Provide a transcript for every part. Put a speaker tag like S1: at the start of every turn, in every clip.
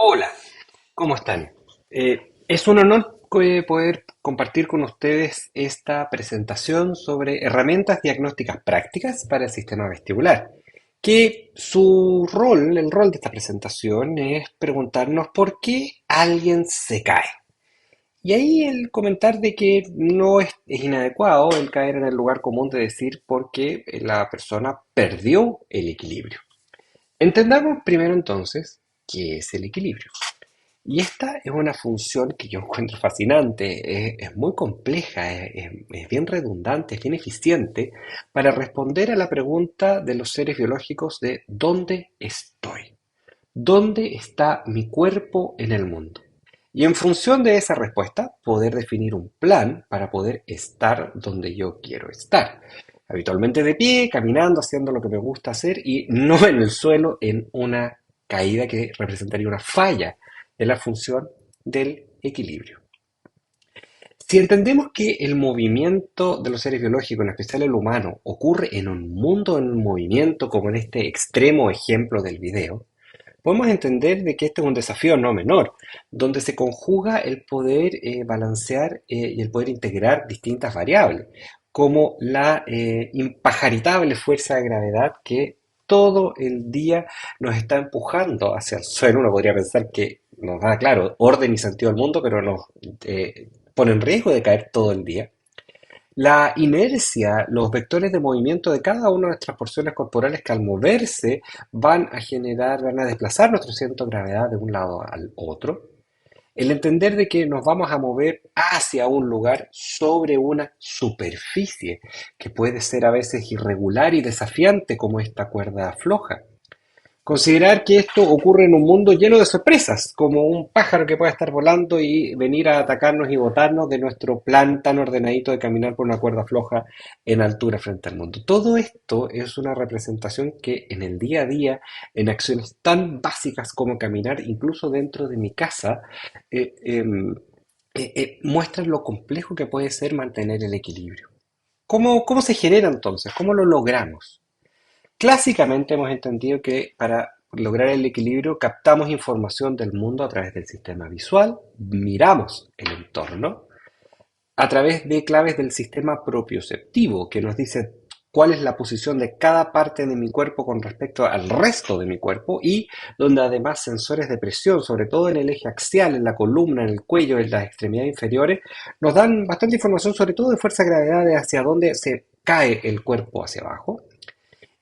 S1: Hola, ¿cómo están? Es un honor poder compartir con ustedes esta presentación sobre herramientas diagnósticas prácticas para el sistema vestibular, que su rol, el rol de esta presentación es preguntarnos por qué alguien se cae. Y ahí el comentar de que no es inadecuado el caer en el lugar común de decir por qué la persona perdió el equilibrio. Entendamos primero entonces qué es el equilibrio. Y esta es una función que yo encuentro fascinante, es muy compleja, es bien redundante, es bien eficiente para responder a la pregunta de los seres biológicos de ¿dónde estoy? ¿Dónde está mi cuerpo en el mundo? Y en función de esa respuesta, poder definir un plan para poder estar donde yo quiero estar. Habitualmente de pie, caminando, haciendo lo que me gusta hacer y no en el suelo en una caída que representaría una falla de la función del equilibrio. Si entendemos que el movimiento de los seres biológicos, en especial el humano, ocurre en un mundo en movimiento, como en este extremo ejemplo del video, podemos entender de que este es un desafío no menor, donde se conjuga el poder balancear y el poder integrar distintas variables, como la impajaritable fuerza de gravedad que todo el día nos está empujando hacia el suelo. Uno podría pensar que nos da, claro, orden y sentido al mundo, pero nos pone en riesgo de caer todo el día. La inercia, los vectores de movimiento de cada una de nuestras porciones corporales que al moverse van a desplazar nuestro centro de gravedad de un lado al otro. El entender de que nos vamos a mover hacia un lugar sobre una superficie que puede ser a veces irregular y desafiante como esta cuerda floja. Considerar que esto ocurre en un mundo lleno de sorpresas, como un pájaro que puede estar volando y venir a atacarnos y botarnos de nuestro plan tan ordenadito de caminar por una cuerda floja en altura frente al mundo. Todo esto es una representación que en el día a día, en acciones tan básicas como caminar, incluso dentro de mi casa, eh, em, muestran lo complejo que puede ser mantener el equilibrio. ¿Cómo se genera entonces? ¿Cómo lo logramos? Clásicamente hemos entendido que para lograr el equilibrio captamos información del mundo a través del sistema visual, miramos el entorno a través de claves del sistema propioceptivo que nos dice cuál es la posición de cada parte de mi cuerpo con respecto al resto de mi cuerpo y donde además sensores de presión, sobre todo en el eje axial, en la columna, en el cuello, en las extremidades inferiores, nos dan bastante información sobre todo de fuerza de gravedad de hacia dónde se cae el cuerpo hacia abajo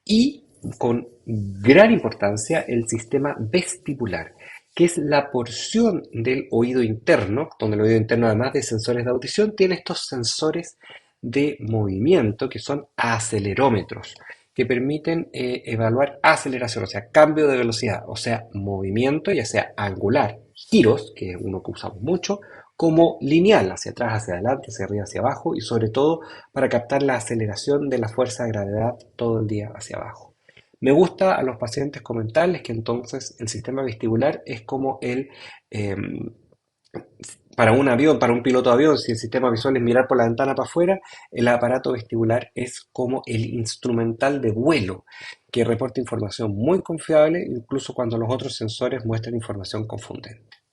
S1: y con gran importancia el sistema vestibular, que es la porción del oído interno, donde el oído interno además de sensores de audición tiene estos sensores de movimiento que son acelerómetros, que permiten evaluar aceleración, o sea, cambio de velocidad, o sea, movimiento, ya sea angular, giros, que es uno que usamos mucho, como lineal, hacia atrás, hacia adelante, hacia arriba, hacia abajo, y sobre todo para captar la aceleración de la fuerza de gravedad todo el día hacia abajo. Me gusta a los pacientes comentarles que entonces el sistema vestibular es como eh, para un avión, para un piloto de avión, si el sistema visual es mirar por la ventana para afuera, el aparato vestibular es como el instrumental de vuelo que reporta información muy confiable, incluso cuando los otros sensores muestran información confundente.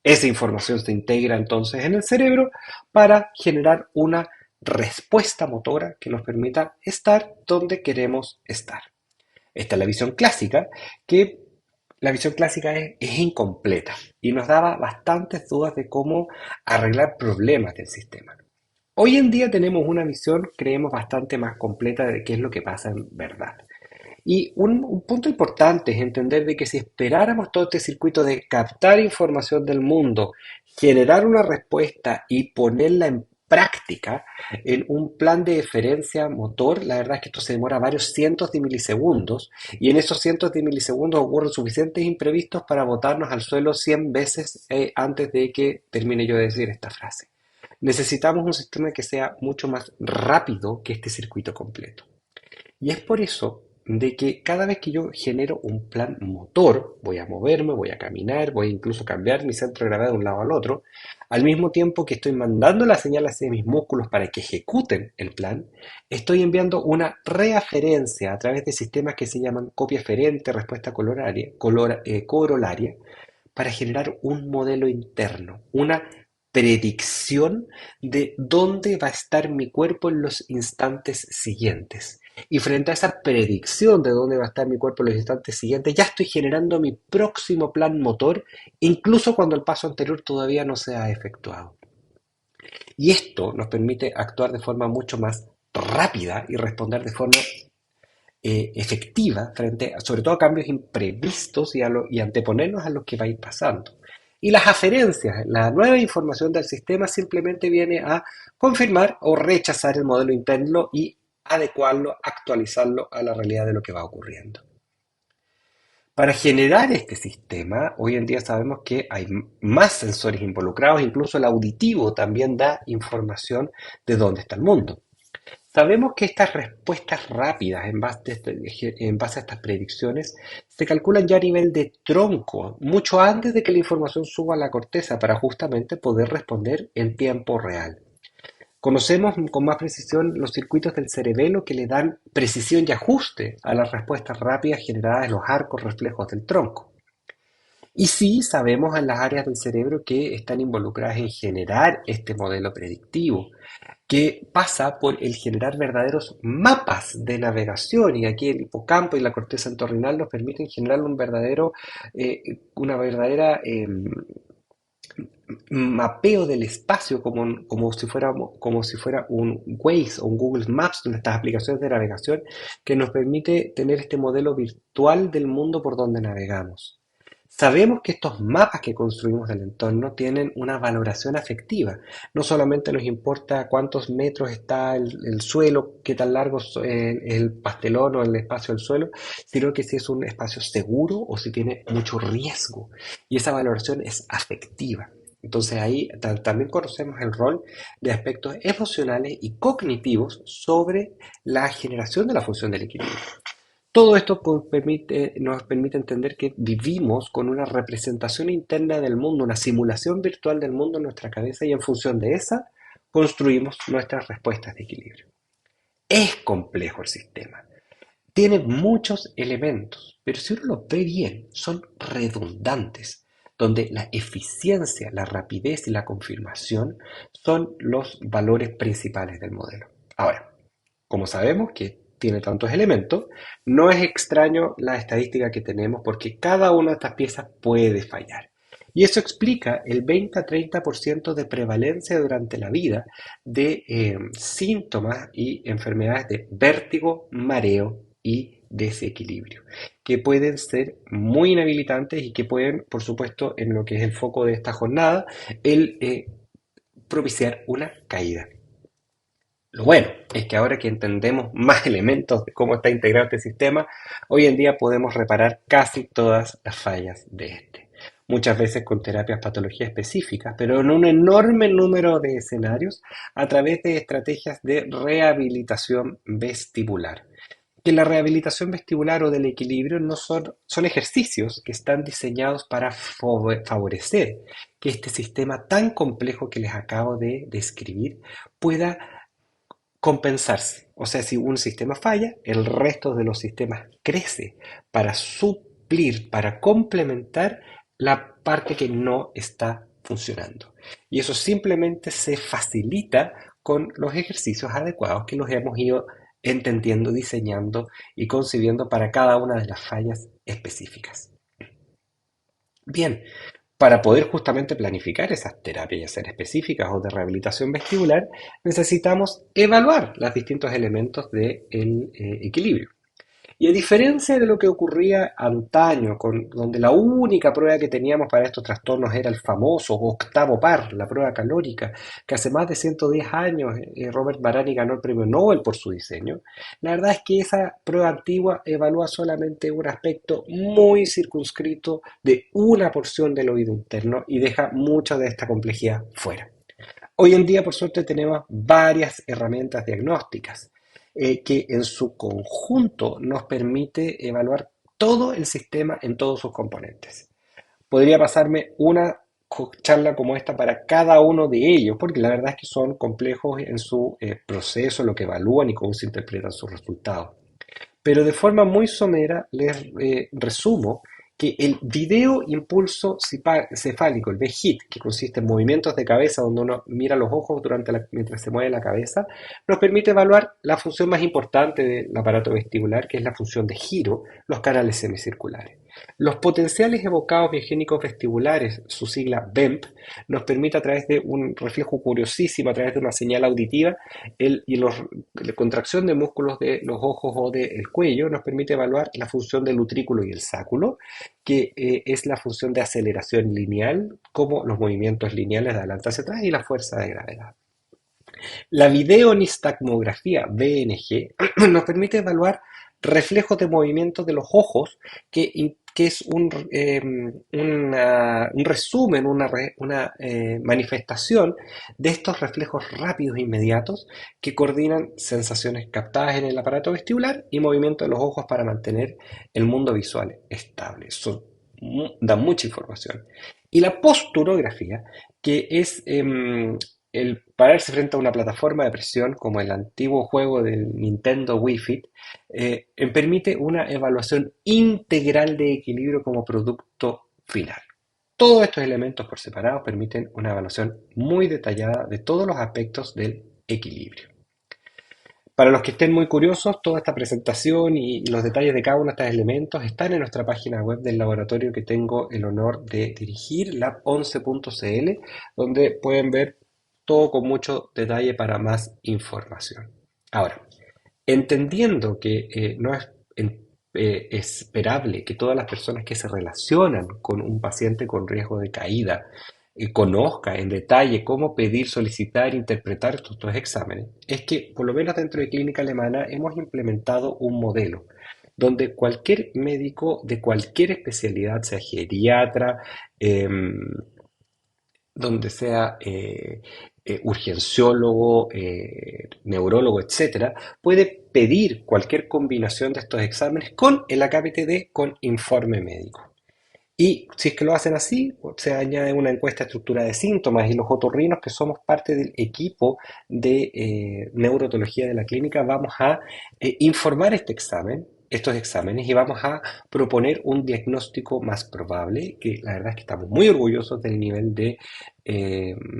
S1: Esa información se integra entonces en el cerebro para generar una respuesta motora que nos permita estar donde queremos estar. Esta es la visión clásica, que la visión clásica es incompleta y nos daba bastantes dudas de cómo arreglar problemas del sistema. Hoy en día tenemos una visión, creemos, bastante más completa de qué es lo que pasa en verdad. Y un punto importante es entender de que si esperáramos todo este circuito de captar información del mundo, generar una respuesta y ponerla en práctica en un plan de deferencia motor, la verdad es que esto se demora varios cientos de milisegundos y en esos cientos de milisegundos ocurren suficientes imprevistos para botarnos al suelo 100 veces antes de que termine yo de decir esta frase. Necesitamos un sistema que sea mucho más rápido que este circuito completo. Y es por eso de que cada vez que yo genero un plan motor, voy a moverme, voy a caminar, voy a incluso cambiar mi centro de gravedad de un lado al otro, al mismo tiempo que estoy mandando la señal hacia mis músculos para que ejecuten el plan, estoy enviando una reaferencia a través de sistemas que se llaman copia aferente, respuesta corolaria, para generar un modelo interno, una predicción de dónde va a estar mi cuerpo en los instantes siguientes. Y frente a esa predicción de dónde va a estar mi cuerpo en los instantes siguientes, ya estoy generando mi próximo plan motor, incluso cuando el paso anterior todavía no se ha efectuado. Y esto nos permite actuar de forma mucho más rápida y responder de forma efectiva frente, sobre todo a cambios imprevistos y anteponernos a los que va a ir pasando. Y las aferencias, la nueva información del sistema simplemente viene a confirmar o rechazar el modelo interno y adecuarlo, actualizarlo a la realidad de lo que va ocurriendo. Para generar este sistema, hoy en día sabemos que hay más sensores involucrados, incluso el auditivo también da información de dónde está el mundo. Sabemos que estas respuestas rápidas en base a estas predicciones se calculan ya a nivel de tronco, mucho antes de que la información suba a la corteza para justamente poder responder en tiempo real. Conocemos con más precisión los circuitos del cerebelo que le dan precisión y ajuste a las respuestas rápidas generadas en los arcos reflejos del tronco. Y sí sabemos en las áreas del cerebro que están involucradas en generar este modelo predictivo, que pasa por el generar verdaderos mapas de navegación. Y aquí el hipocampo y la corteza entorrinal nos permiten generar una verdadera mapeo del espacio como si fuera un Waze o un Google Maps, de estas aplicaciones de navegación que nos permite tener este modelo virtual del mundo por donde navegamos. Sabemos que estos mapas que construimos del entorno tienen una valoración afectiva. No solamente nos importa cuántos metros está el suelo, qué tan largo es el pastelón o el espacio del suelo, sino que si es un espacio seguro o si tiene mucho riesgo. Y esa valoración es afectiva. Entonces ahí también conocemos el rol de aspectos emocionales y cognitivos sobre la generación de la función del equilibrio. Todo esto nos permite entender que vivimos con una representación interna del mundo, una simulación virtual del mundo en nuestra cabeza y en función de esa construimos nuestras respuestas de equilibrio. Es complejo el sistema, tiene muchos elementos, pero si uno los ve bien, son redundantes, donde la eficiencia, la rapidez y la confirmación son los valores principales del modelo. Ahora, como sabemos que tiene tantos elementos, no es extraño la estadística que tenemos porque cada una de estas piezas puede fallar. Y eso explica el 20 a 30% de prevalencia durante la vida de síntomas y enfermedades de vértigo, mareo y desequilibrio, que pueden ser muy inhabilitantes y que pueden, por supuesto, en lo que es el foco de esta jornada, el propiciar una caída. Lo bueno es que ahora que entendemos más elementos de cómo está integrado este sistema, hoy en día podemos reparar casi todas las fallas de este. Muchas veces con terapias patologías específicas, pero en un enorme número de escenarios a través de estrategias de rehabilitación vestibular. Que la rehabilitación vestibular o del equilibrio no son ejercicios que están diseñados para favorecer que este sistema tan complejo que les acabo de describir pueda compensarse. O sea, si un sistema falla, el resto de los sistemas crece para suplir, para complementar la parte que no está funcionando. Y eso simplemente se facilita con los ejercicios adecuados que los hemos ido entendiendo, diseñando y concibiendo para cada una de las fallas específicas. Bien, para poder justamente planificar esas terapias, ya sean específicas o de rehabilitación vestibular, necesitamos evaluar los distintos elementos del equilibrio. Y a diferencia de lo que ocurría antaño, donde la única prueba que teníamos para estos trastornos era el famoso octavo par, la prueba calórica, que hace más de 110 años Robert Barani ganó el premio Nobel por su diseño, la verdad es que esa prueba antigua evalúa solamente un aspecto muy circunscrito de una porción del oído interno y deja mucha de esta complejidad fuera. Hoy en día, por suerte, tenemos varias herramientas diagnósticas que en su conjunto nos permite evaluar todo el sistema en todos sus componentes. Podría pasarme una charla como esta para cada uno de ellos, porque la verdad es que son complejos en su proceso, lo que evalúan y cómo se interpretan sus resultados. Pero de forma muy somera les resumo que el video impulso cefálico, el VHIT, que consiste en movimientos de cabeza donde uno mira los ojos mientras se mueve la cabeza, nos permite evaluar la función más importante del aparato vestibular, que es la función de giro, los canales semicirculares. Los potenciales evocados biogénicos vestibulares, su sigla BEMP, nos permite a través de un reflejo curiosísimo, a través de una señal auditiva, la contracción de músculos de los ojos o del cuello, nos permite evaluar la función del utrículo y el sáculo, que es la función de aceleración lineal, como los movimientos lineales de adelante hacia atrás y la fuerza de gravedad. La videonistagmografía (VNG) nos permite evaluar reflejos de movimiento de los ojos, que es un resumen, una manifestación de estos reflejos rápidos e inmediatos que coordinan sensaciones captadas en el aparato vestibular y movimiento de los ojos para mantener el mundo visual estable. Da mucha información. Y la posturografía, que es el pararse frente a una plataforma de presión como el antiguo juego del Nintendo Wii Fit, permite una evaluación integral de equilibrio como producto final. Todos estos elementos por separado permiten una evaluación muy detallada de todos los aspectos del equilibrio. Para los que estén muy curiosos, toda esta presentación y los detalles de cada uno de estos elementos están en nuestra página web del laboratorio que tengo el honor de dirigir, lab11.cl, donde pueden ver todo con mucho detalle para más información. Ahora, entendiendo que no es esperable que todas las personas que se relacionan con un paciente con riesgo de caída conozca en detalle cómo pedir, solicitar e interpretar estos dos exámenes, es que por lo menos dentro de Clínica Alemana hemos implementado un modelo donde cualquier médico de cualquier especialidad, sea geriatra, donde sea urgenciólogo, neurólogo, etcétera, puede pedir cualquier combinación de estos exámenes con el AKPTD con informe médico. Y si es que lo hacen así, se añade una encuesta de estructura de síntomas y los otorrinos, que somos parte del equipo de neurotología de la clínica, vamos a informar estos exámenes y vamos a proponer un diagnóstico más probable, que la verdad es que estamos muy orgullosos del nivel de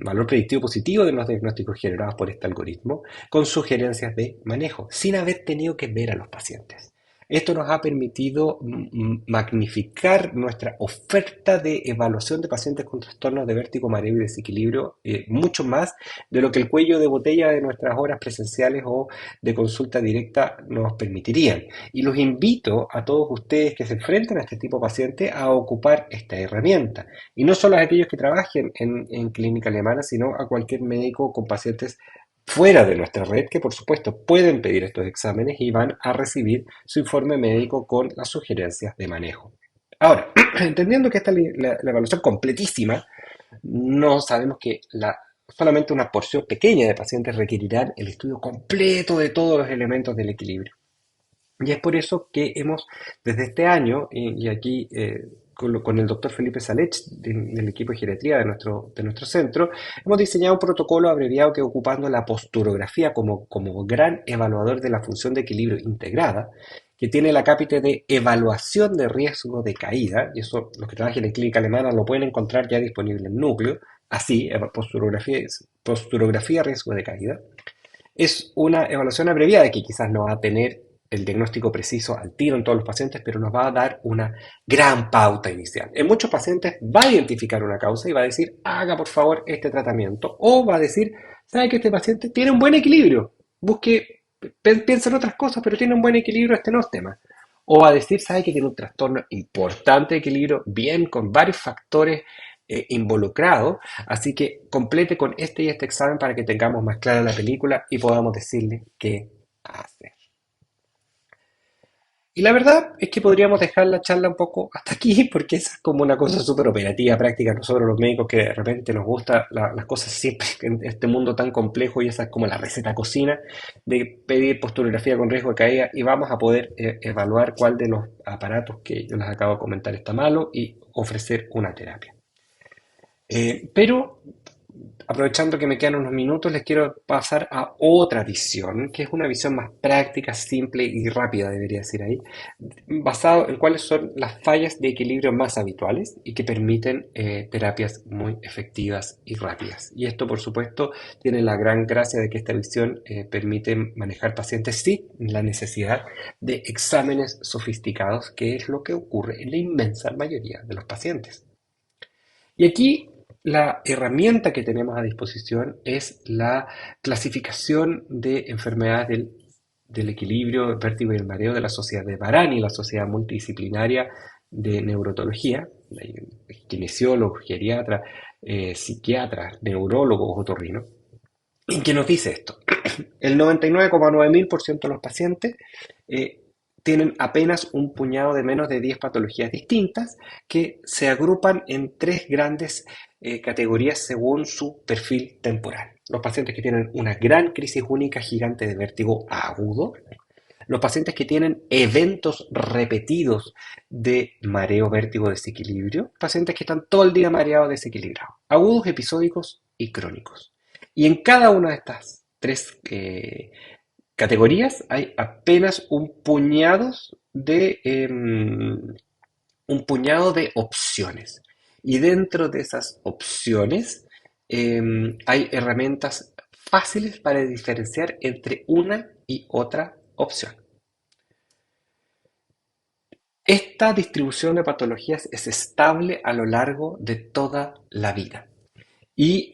S1: valor predictivo positivo de los diagnósticos generados por este algoritmo, con sugerencias de manejo, sin haber tenido que ver a los pacientes. Esto nos ha permitido magnificar nuestra oferta de evaluación de pacientes con trastornos de vértigo, mareo y desequilibrio, mucho más de lo que el cuello de botella de nuestras horas presenciales o de consulta directa nos permitirían. Y los invito a todos ustedes que se enfrenten a este tipo de pacientes a ocupar esta herramienta. Y no solo a aquellos que trabajen en clínica alemana, sino a cualquier médico con pacientes fuera de nuestra red, que por supuesto pueden pedir estos exámenes y van a recibir su informe médico con las sugerencias de manejo. Ahora, entendiendo que esta es la evaluación completísima, no sabemos que solamente una porción pequeña de pacientes requerirán el estudio completo de todos los elementos del equilibrio. Y es por eso que hemos, desde este año, y aquí con el doctor Felipe Salech del equipo de geriatría de nuestro centro, hemos diseñado un protocolo abreviado que, ocupando la posturografía como gran evaluador de la función de equilibrio integrada, que tiene la cápita de evaluación de riesgo de caída, y eso los que trabajan en clínica alemana lo pueden encontrar ya disponible en núcleo, así, posturografía riesgo de caída. Es una evaluación abreviada que quizás no va a tener el diagnóstico preciso al tiro en todos los pacientes, pero nos va a dar una gran pauta inicial. En muchos pacientes va a identificar una causa y va a decir, haga por favor este tratamiento. O va a decir, sabe que este paciente tiene un buen equilibrio, piensa en otras cosas, pero tiene un buen equilibrio, este no es tema. O va a decir, sabe que tiene un trastorno importante de equilibrio, bien, con varios factores involucrados, así que complete con este y este examen para que tengamos más clara la película y podamos decirle qué hacer. Y la verdad es que podríamos dejar la charla un poco hasta aquí, porque esa es como una cosa súper operativa, práctica. Nosotros los médicos que de repente nos gustan las cosas siempre en este mundo tan complejo, y esa es como la receta cocina de pedir posturografía con riesgo de caída, y vamos a poder evaluar cuál de los aparatos que yo les acabo de comentar está malo y ofrecer una terapia. Pero aprovechando que me quedan unos minutos, les quiero pasar a otra visión, que es una visión más práctica, simple y rápida, debería decir ahí, basado en cuáles son las fallas de equilibrio más habituales y que permiten terapias muy efectivas y rápidas. Y esto, por supuesto, tiene la gran gracia de que esta visión permite manejar pacientes sin la necesidad de exámenes sofisticados, que es lo que ocurre en la inmensa mayoría de los pacientes. Y aquí la herramienta que tenemos a disposición es la clasificación de enfermedades del equilibrio, el vértigo y el mareo de la Sociedad de Barani, la Sociedad Multidisciplinaria de Neurotología, kinesiólogos, geriatras, psiquiatras, neurólogos, otorrinos, y que nos dice esto. El 99,9% de los pacientes eh, tienen apenas un puñado de menos de 10 patologías distintas que se agrupan en tres grandes categorías según su perfil temporal. Los pacientes que tienen una gran crisis única gigante de vértigo agudo, los pacientes que tienen eventos repetidos de mareo, vértigo, desequilibrio, pacientes que están todo el día mareados, desequilibrados, agudos, episódicos y crónicos. Y en cada una de estas tres categorías hay apenas un puñado de opciones. Y dentro de esas opciones hay herramientas fáciles para diferenciar entre una y otra opción. Esta distribución de patologías es estable a lo largo de toda la vida. Y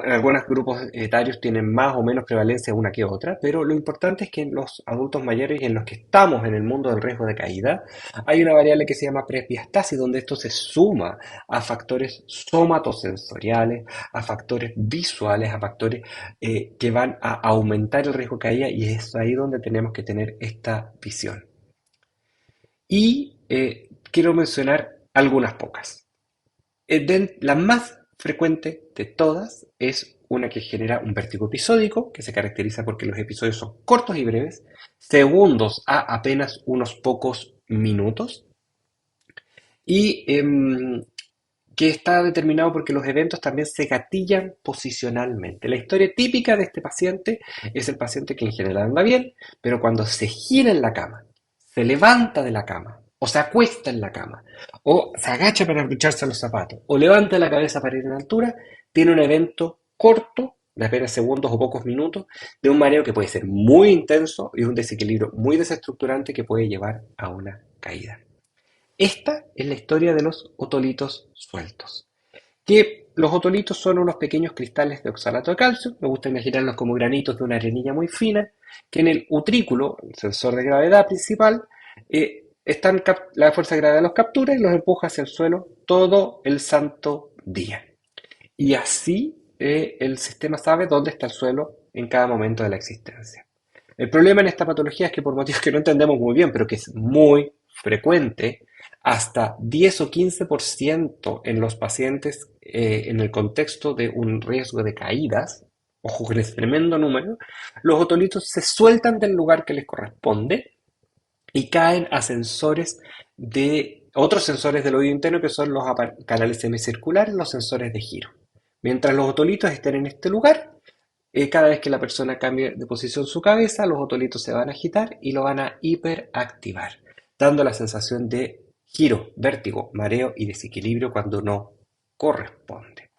S1: algunos grupos etarios tienen más o menos prevalencia una que otra, pero lo importante es que en los adultos mayores y en los que estamos en el mundo del riesgo de caída, hay una variable que se llama presbiastasis, donde esto se suma a factores somatosensoriales, a factores visuales, a factores que van a aumentar el riesgo de caída, y es ahí donde tenemos que tener esta visión. Y quiero mencionar algunas pocas. La más frecuente de todas es una que genera un vértigo episódico, que se caracteriza porque los episodios son cortos y breves, segundos a apenas unos pocos minutos, y que está determinado porque los eventos también se gatillan posicionalmente. La historia típica de este paciente es el paciente que en general anda bien, pero cuando se gira en la cama, se levanta de la cama, o se acuesta en la cama, o se agacha para abrocharse los zapatos, o levanta la cabeza para ir en altura, tiene un evento corto, de apenas segundos o pocos minutos, de un mareo que puede ser muy intenso y un desequilibrio muy desestructurante que puede llevar a una caída. Esta es la historia de los otolitos sueltos. Que los otolitos son unos pequeños cristales de oxalato de calcio, me gusta imaginarlos como granitos de una arenilla muy fina, que en el utrículo, el sensor de gravedad principal, la fuerza de gravedad los captura y los empuja hacia el suelo todo el santo día. Y así el sistema sabe dónde está el suelo en cada momento de la existencia. El problema en esta patología es que por motivos que no entendemos muy bien, pero que es muy frecuente, hasta 10 o 15% en los pacientes en el contexto de un riesgo de caídas, ojo que es tremendo número, los otolitos se sueltan del lugar que les corresponde y caen a otros sensores del oído interno, que son los canales semicirculares, los sensores de giro. Mientras los otolitos estén en este lugar, cada vez que la persona cambie de posición su cabeza, los otolitos se van a agitar y lo van a hiperactivar, dando la sensación de giro, vértigo, mareo y desequilibrio cuando no corresponde.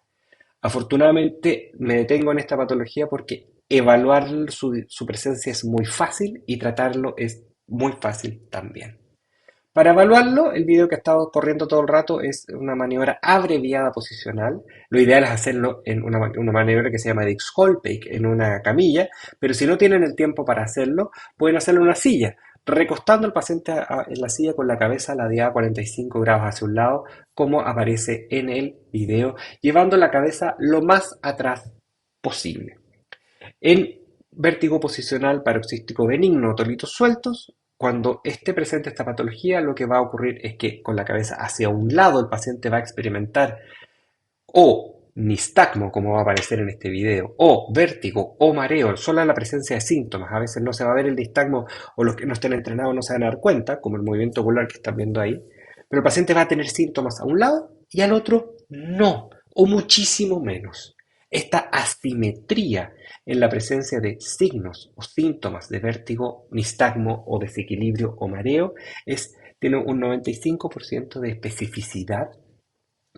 S1: Afortunadamente me detengo en esta patología porque evaluar su presencia es muy fácil y tratarlo es muy fácil también. Para evaluarlo, el video que ha estado corriendo todo el rato es una maniobra abreviada posicional. Lo ideal es hacerlo en una maniobra que se llama Dix-Colpake, en una camilla, pero si no tienen el tiempo para hacerlo, pueden hacerlo en una silla, recostando al paciente en la silla con la cabeza ladeada 45 grados hacia un lado, como aparece en el video, llevando la cabeza lo más atrás posible. En vértigo posicional paroxístico benigno, otolitos sueltos, cuando esté presente esta patología, lo que va a ocurrir es que con la cabeza hacia un lado el paciente va a experimentar o nistagmo, como va a aparecer en este video, o vértigo o mareo, solo en la presencia de síntomas. A veces no se va a ver el nistagmo, o los que no estén entrenados no se van a dar cuenta, como el movimiento ocular que están viendo ahí, pero el paciente va a tener síntomas a un lado y al otro no. o muchísimo menos. Esta asimetría en la presencia de signos o síntomas de vértigo, nistagmo o desequilibrio o mareo tiene un 95% de especificidad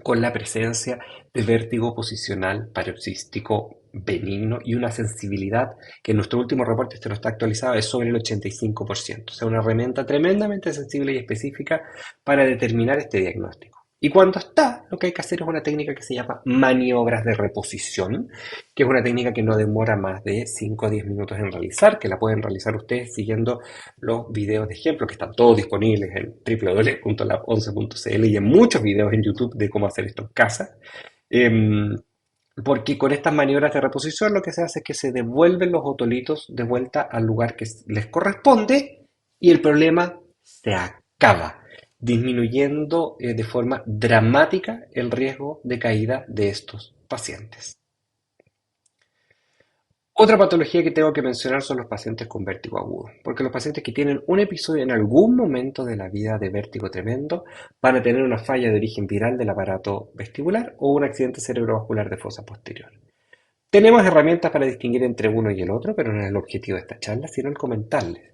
S1: con la presencia de vértigo posicional paroxístico benigno y una sensibilidad que en nuestro último reporte, este no está actualizado, es sobre el 85%. O sea, una herramienta tremendamente sensible y específica para determinar este diagnóstico. Y cuando está, lo que hay que hacer es una técnica que se llama maniobras de reposición, que es una técnica que no demora más de 5 o 10 minutos en realizar, que la pueden realizar ustedes siguiendo los videos de ejemplo, que están todos disponibles en www.lab11.cl y en muchos videos en YouTube de cómo hacer esto en casa. Em, Porque con estas maniobras de reposición lo que se hace es que se devuelven los otolitos de vuelta al lugar que les corresponde y el problema se acaba, disminuyendo de forma dramática el riesgo de caída de estos pacientes. Otra patología que tengo que mencionar son los pacientes con vértigo agudo, porque los pacientes que tienen un episodio en algún momento de la vida de vértigo tremendo van a tener una falla de origen viral del aparato vestibular o un accidente cerebrovascular de fosa posterior. Tenemos herramientas para distinguir entre uno y el otro, pero no es el objetivo de esta charla, sino el comentarles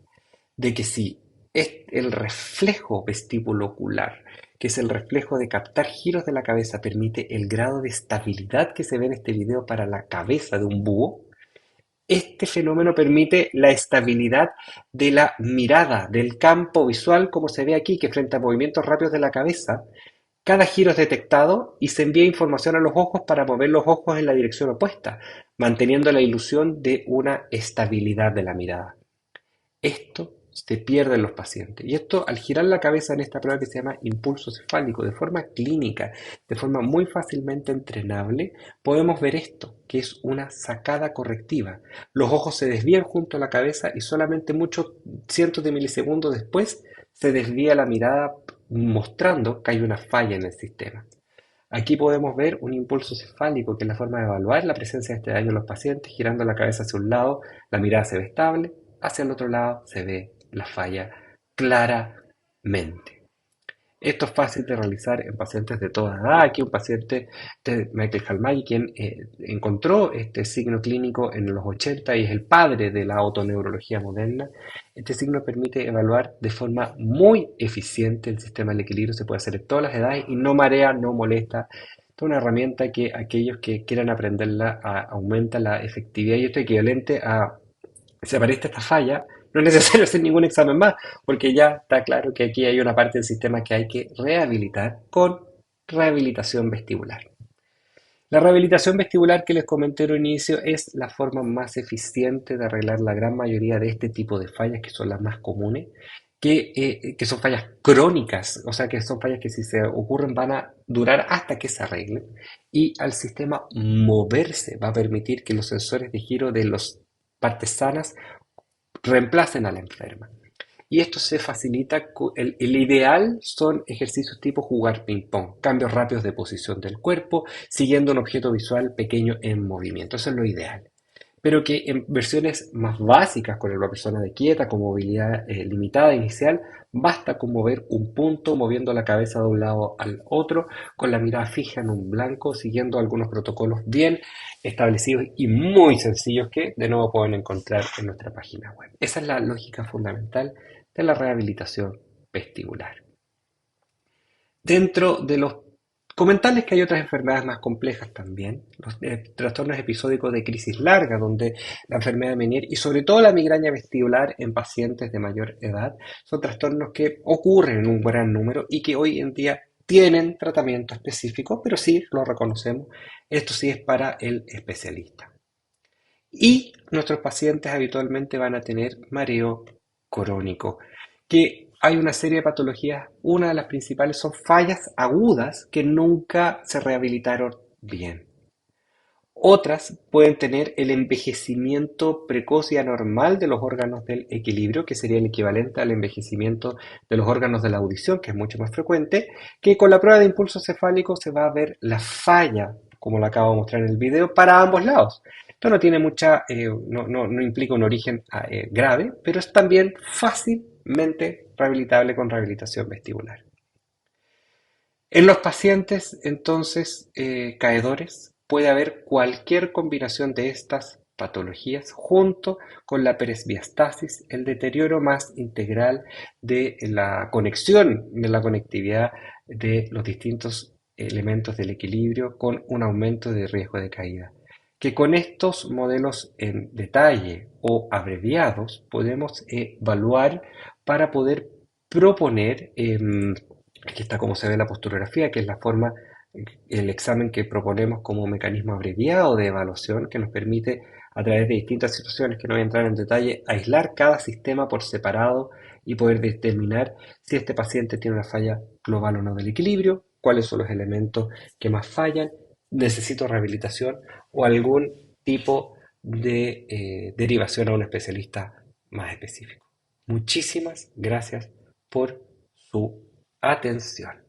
S1: de que si es el reflejo vestíbulo-ocular, que es el reflejo de captar giros de la cabeza, permite el grado de estabilidad que se ve en este video para la cabeza de un búho. Este fenómeno permite la estabilidad de la mirada, del campo visual, como se ve aquí, que frente a movimientos rápidos de la cabeza, cada giro es detectado y se envía información a los ojos para mover los ojos en la dirección opuesta, manteniendo la ilusión de una estabilidad de la mirada. Esto se pierde en los pacientes. Y esto, al girar la cabeza en esta prueba que se llama impulso cefálico, de forma clínica, de forma muy fácilmente entrenable, podemos ver esto, que es una sacada correctiva. Los ojos se desvían junto a la cabeza y solamente muchos cientos de milisegundos después se desvía la mirada mostrando que hay una falla en el sistema. Aquí podemos ver un impulso cefálico, que es la forma de evaluar la presencia de este daño en los pacientes. Girando la cabeza hacia un lado, la mirada se ve estable, hacia el otro lado se ve la falla claramente. Esto es fácil de realizar en pacientes de toda edad. Aquí un paciente de Michael Halmagyi, quien encontró este signo clínico en los 80 y es el padre de la otoneurología moderna. Este signo permite evaluar de forma muy eficiente el sistema del equilibrio. Se puede hacer en todas las edades y no marea, no molesta. Es una herramienta que aquellos que quieran aprenderla aumenta la efectividad y esto es equivalente a, si aparece esta falla, no es necesario hacer ningún examen más, porque ya está claro que aquí hay una parte del sistema que hay que rehabilitar con rehabilitación vestibular. La rehabilitación vestibular que les comenté al inicio es la forma más eficiente de arreglar la gran mayoría de este tipo de fallas, que son las más comunes, que son fallas crónicas, o sea que son fallas que si se ocurren van a durar hasta que se arreglen, y al sistema moverse va a permitir que los sensores de giro de las partes sanas reemplacen a la enferma. Y esto se facilita, el ideal son ejercicios tipo jugar ping-pong, cambios rápidos de posición del cuerpo, siguiendo un objeto visual pequeño en movimiento. Eso es lo ideal. Pero que en versiones más básicas, con una persona de quieta, con movilidad limitada inicial, basta con mover un punto, moviendo la cabeza de un lado al otro, con la mirada fija en un blanco, siguiendo algunos protocolos bien establecidos y muy sencillos que de nuevo pueden encontrar en nuestra página web. Esa es la lógica fundamental de la rehabilitación vestibular. Dentro de los comentarles que hay otras enfermedades más complejas también, los trastornos episódicos de crisis larga, donde la enfermedad de Meniere y sobre todo la migraña vestibular en pacientes de mayor edad son trastornos que ocurren en un gran número y que hoy en día tienen tratamiento específico, pero sí lo reconocemos, esto sí es para el especialista. Y nuestros pacientes habitualmente van a tener mareo crónico, que hay una serie de patologías, una de las principales son fallas agudas que nunca se rehabilitaron bien. Otras pueden tener el envejecimiento precoz y anormal de los órganos del equilibrio, que sería el equivalente al envejecimiento de los órganos de la audición, que es mucho más frecuente, que con la prueba de impulso cefálico se va a ver la falla, como lo acabo de mostrar en el video, para ambos lados. Esto no tiene no implica un origen grave, pero es también fácilmente rehabilitable con rehabilitación vestibular. En los pacientes, entonces, caedores, puede haber cualquier combinación de estas patologías junto con la presbiastasis, el deterioro más integral de la conexión, de la conectividad de los distintos elementos del equilibrio con un aumento de riesgo de caída. Que con estos modelos en detalle o abreviados podemos evaluar para poder proponer aquí está cómo se ve la posturografía, que es la forma, el examen que proponemos como mecanismo abreviado de evaluación que nos permite, a través de distintas situaciones que no voy a entrar en detalle, aislar cada sistema por separado y poder determinar si este paciente tiene una falla global o no del equilibrio, cuáles son los elementos que más fallan, necesito rehabilitación o algún tipo de derivación a un especialista más específico. Muchísimas gracias por su atención.